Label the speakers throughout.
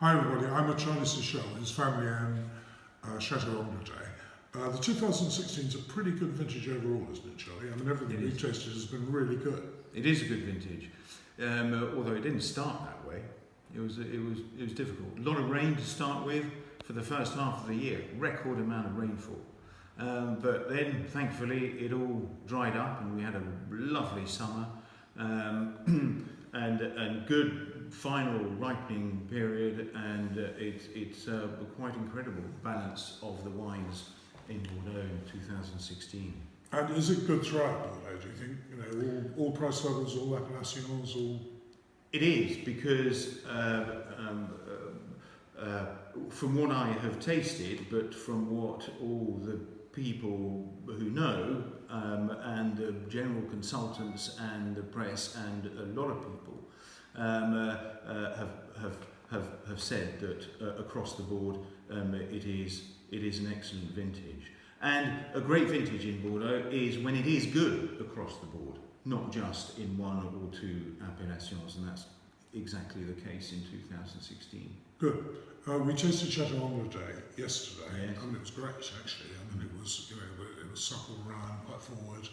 Speaker 1: Hi everybody, I'm Charlie Sichel, his family own Chateau Angleday. The 2016 is a pretty good vintage overall, isn't it, Charlie? I mean, everything we've tasted has been really good.
Speaker 2: It is a good vintage, although it didn't start that way. It was difficult. A lot of rain to start with for the first half of the year, record amount of rainfall. But then, thankfully, it all dried up and we had a lovely summer and good final ripening period, and it's quite incredible balance of the wines in Bordeaux in 2016.
Speaker 1: And is it good throughout Bordeaux, do you think? You know, all price levels, all appellations, all...
Speaker 2: It is, because from what I have tasted, but from what all the people who know and the general consultants and the press and a lot of people have said that across the board it is an excellent vintage. And a great vintage in Bordeaux is when it is good across the board, not just in one or two appellations, and that's exactly the case in 2016.
Speaker 1: Good. We tasted Chateau Angleday yesterday.
Speaker 2: Yes.
Speaker 1: I mean, it was great actually. I mean, it was, you know, it was supple, round, quite forward.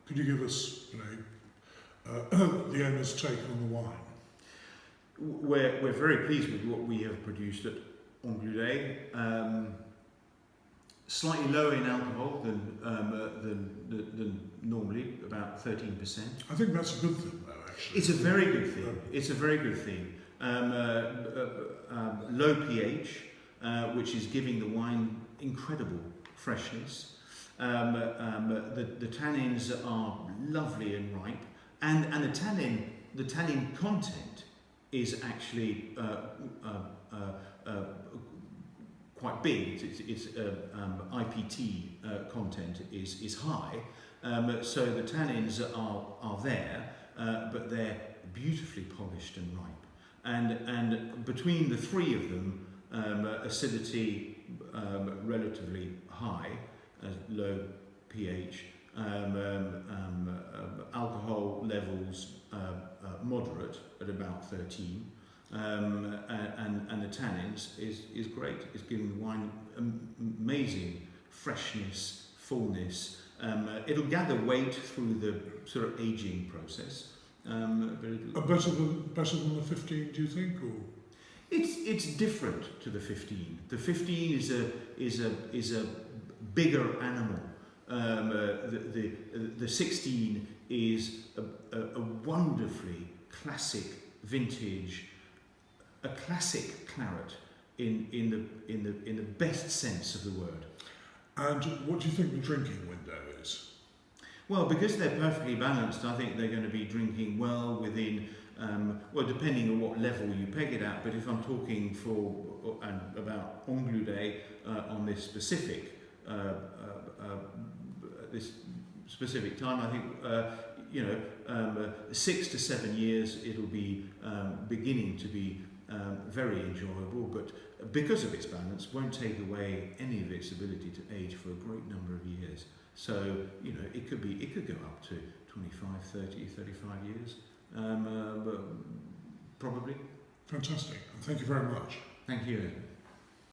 Speaker 1: Could you give us, you know, the owner's take on the wine?
Speaker 2: We're very pleased with what we have produced at Angleday. Slightly lower in alcohol than normally, about 13%.
Speaker 1: I think that's a good thing, though. Actually,
Speaker 2: it's a very good thing. It's a very good thing. Low pH, which is giving the wine incredible freshness. The tannins are lovely and ripe, and the tannin content is actually quite big. It's IPT content is high, so the tannins are there, but they're beautifully polished and ripe. And between the three of them, acidity relatively high, low pH, alcohol levels moderate at about 13, and the tannins is great. It's giving the wine amazing freshness, fullness. It'll gather weight through the sort of aging process.
Speaker 1: Better than the 15, do you think, or?
Speaker 2: It's different to the 15. The 15 is a bigger animal. The 16 is a wonderfully classic vintage, a classic claret in the best sense of the word.
Speaker 1: And what do you think the drinking window is?
Speaker 2: Well, because they're perfectly balanced, I think they're going to be drinking well within, well, depending on what level you peg it at, but if I'm talking about Angleday on this specific time, I think, 6 to 7 years, it'll be beginning to be very enjoyable, but because of its balance, won't take away any of its ability to age for a great number of years. So, you know, it could go up to 25, 30, 35 years, but probably.
Speaker 1: Fantastic. Thank you very much.
Speaker 2: Thank you.